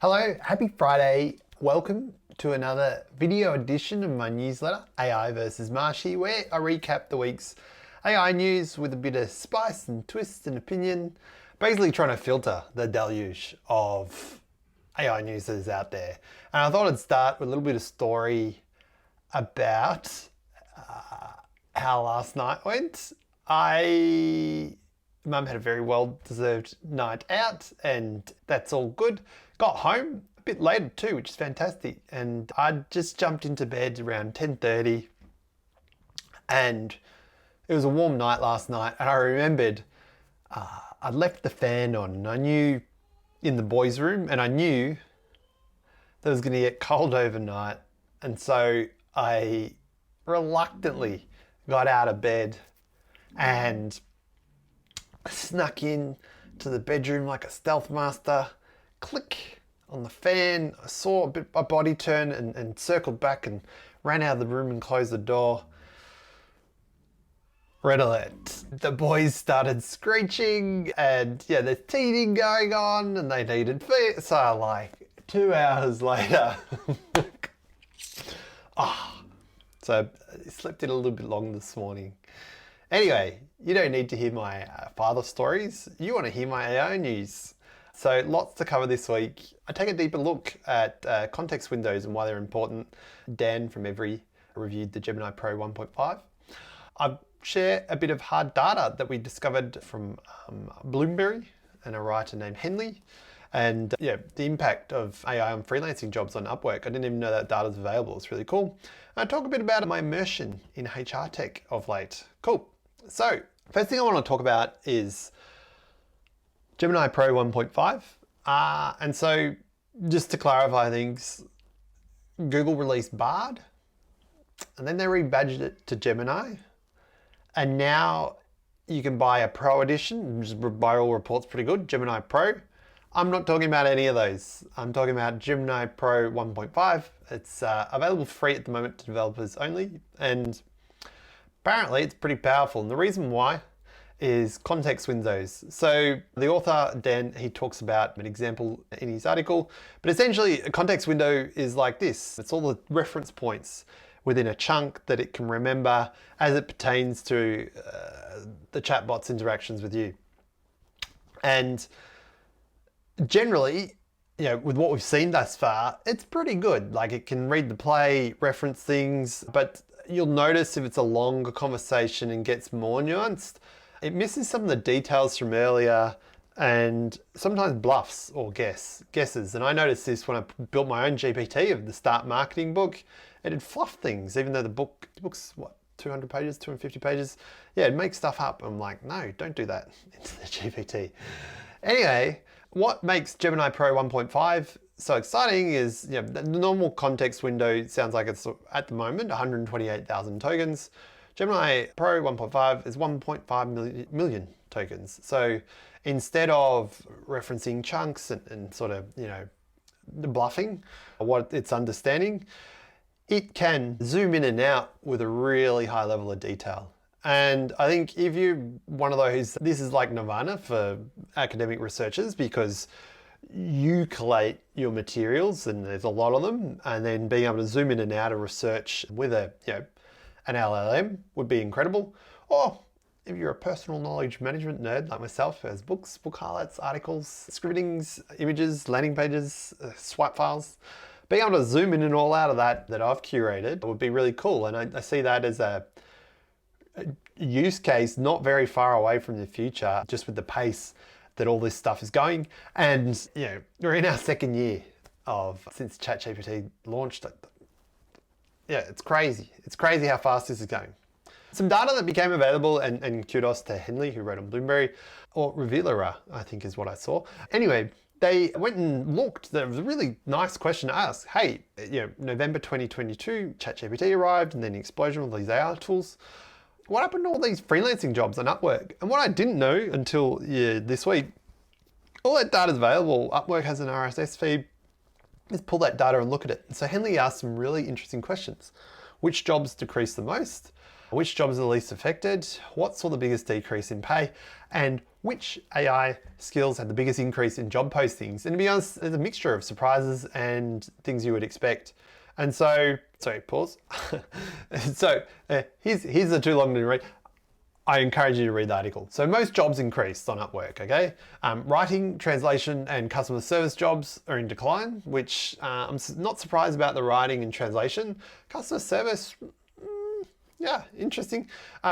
Hello, happy Friday. Welcome to another video edition of my newsletter, AI versus Marshy, where I recap the week's AI news with a bit of spice and twist and opinion, basically trying to filter the deluge of AI news that is out there. And I thought I'd start with a little bit of story about how last night went. Mum had a very well-deserved night out, and that's all good. Got home a bit later too, which is fantastic. And I just jumped into bed around 10:30, and it was a warm night last night. And I remembered I'd left the fan on, and I knew in the boys' room, and I knew that it was going to get cold overnight. And so I reluctantly got out of bed and snuck in to the bedroom like a stealth master, click on the fan. I saw a body turn and circled back and ran out of the room and closed the door. Red alert. The boys started screeching and there's teething going on and they needed feet. So like 2 hours later, so I slept in a little bit long this morning. Anyway, you don't need to hear my father stories. You want to hear my AI news. So lots to cover this week. I take a deeper look at context windows and why they're important. Dan from Every reviewed the Gemini Pro 1.5. I share a bit of hard data that we discovered from Bloomberry and a writer named Henley. And the impact of AI on freelancing jobs on Upwork. I didn't even know that data's available. It's really cool. And I talk a bit about my immersion in HR tech of late. Cool. So first thing I want to talk about is Gemini Pro 1.5. And so just to clarify things, Google released Bard and then they rebadged it to Gemini. And now you can buy a Pro edition, which is by all reports pretty good, Gemini Pro. I'm not talking about any of those. I'm talking about Gemini Pro 1.5. It's available free at the moment to developers only. And apparently it's pretty powerful. And the reason why is context windows. So the author, Dan, he talks about an example in his article, but essentially a context window is like this. It's all the reference points within a chunk that it can remember as it pertains to the chatbot's interactions with you. And generally, with what we've seen thus far, it's pretty good. Like it can read the play, reference things, but you'll notice if it's a longer conversation and gets more nuanced, it misses some of the details from earlier and sometimes bluffs or guesses. And I noticed this when I built my own GPT of the Start Marketing book. It'd fluff things, even though the book's 200 pages, 250 pages. It'd make stuff up. I'm like, no, don't do that into the GPT. Anyway, what makes Gemini Pro 1.5 so exciting is the normal context window sounds like it's at the moment 128,000 tokens. Gemini Pro 1.5 is 1.5 million tokens. So instead of referencing chunks and sort of, the bluffing, what it's understanding, it can zoom in and out with a really high level of detail. And I think if you're one of those, this is like nirvana for academic researchers because you collate your materials and there's a lot of them, and then being able to zoom in and out of research with an LLM would be incredible. Or if you're a personal knowledge management nerd like myself who has books, book highlights, articles, scriptings, images, landing pages, swipe files, being able to zoom in and all out of that I've curated would be really cool. And I see that as a use case not very far away from the future, just with the pace that all this stuff is going. And we're in our second year since ChatGPT launched. It's crazy. It's crazy how fast this is going. Some data that became available, and kudos to Henley who wrote on Bloomberry, or Revealer, I think is what I saw. Anyway, they went and looked. There was a really nice question to ask. Hey, November 2022, ChatGPT arrived, and then the explosion of these AI tools. What happened to all these freelancing jobs on Upwork? And what I didn't know until this week, all that data is available. Upwork has an RSS feed. Let's pull that data and look at it. So Henley asked some really interesting questions. Which jobs decreased the most? Which jobs are the least affected? What saw the biggest decrease in pay? And which AI skills had the biggest increase in job postings. And to be honest, there's a mixture of surprises and things you would expect. And so, sorry, pause. Here's the too long to read. I encourage you to read the article. So most jobs increased on Upwork, okay? Writing, translation, and customer service jobs are in decline, which I'm not surprised about the writing and translation. Customer service, yeah, interesting.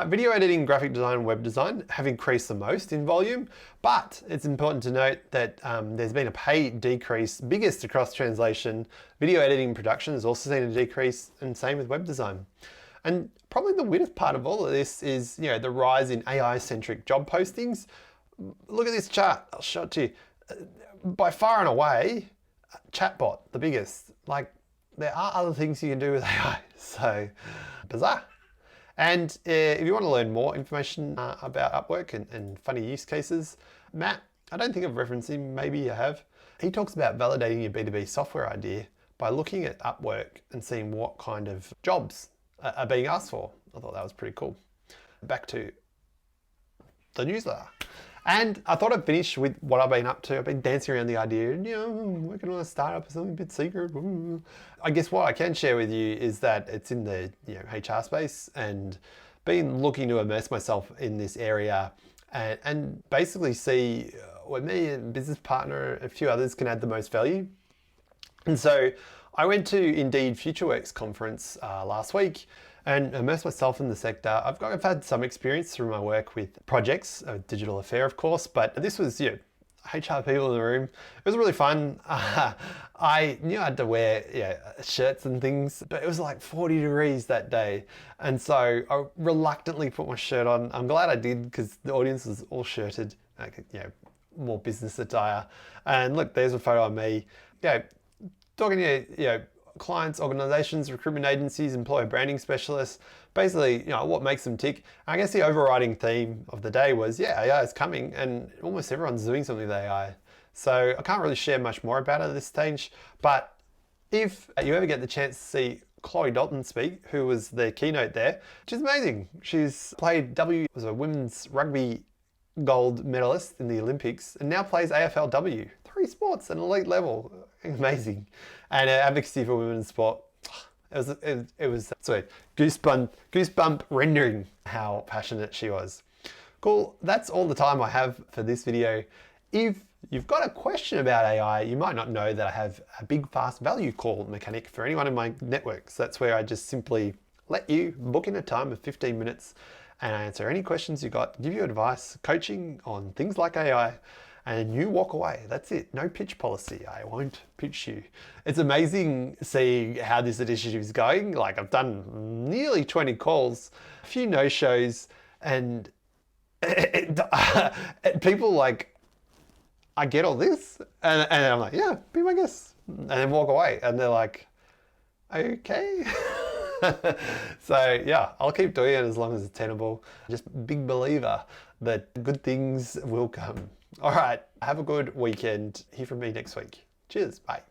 Video editing, graphic design, and web design have increased the most in volume, but it's important to note that there's been a pay decrease, biggest across translation. Video editing and production has also seen a decrease, and same with web design. And probably the weirdest part of all of this is, the rise in AI-centric job postings. Look at this chart, I'll show it to you. By far and away, chatbot, the biggest. Like, there are other things you can do with AI, so bizarre. And if you want to learn more information about Upwork and funny use cases, Matt, I don't think I've referenced him, maybe you have. He talks about validating your B2B software idea by looking at Upwork and seeing what kind of jobs are being asked for. I thought that was pretty cool. Back to the newsletter. And I thought I'd finish with what I've been up to. I've been dancing around the idea, working on a startup or something a bit secret. I guess what I can share with you is that it's in the HR space, and been looking to immerse myself in this area and basically see where me and business partner, a few others can add the most value. And so I went to Indeed FutureWorks conference last week and immersed myself in the sector. I've had some experience through my work with projects, a digital affair of course, but this was HR people in the room. It was really fun. I knew I had to wear shirts and things, but it was like 40 degrees that day. And so I reluctantly put my shirt on. I'm glad I did because the audience was all shirted, more business attire. And look, there's a photo of me, talking to clients, organizations, recruitment agencies, employer branding specialists, basically, what makes them tick. I guess the overriding theme of the day was, AI is coming and almost everyone's doing something with AI. So I can't really share much more about it at this stage, but if you ever get the chance to see Chloe Dalton speak, who was the keynote there, which is amazing. She's played was a women's rugby gold medalist in the Olympics and now plays AFLW. 3 sports at an elite level. Amazing. And advocacy for women in sport. It was sorry, goosebump rendering how passionate she was. Cool, that's all the time I have for this video. If you've got a question about AI, you might not know that I have a big fast value call mechanic for anyone in my networks. That's where I just simply let you book in a time of 15 minutes and answer any questions you got, give you advice, coaching on things like AI, and you walk away. That's it. No pitch policy. I won't pitch you. It's amazing seeing how this initiative is going. Like, I've done nearly 20 calls, a few no-shows, and people like, I get all this, and I'm like, yeah, be my guest, and then walk away, and they're like, okay. So yeah, I'll keep doing it as long as it's tenable. Just big believer that good things will come. All right, have a good weekend. Hear from me next week. Cheers, bye.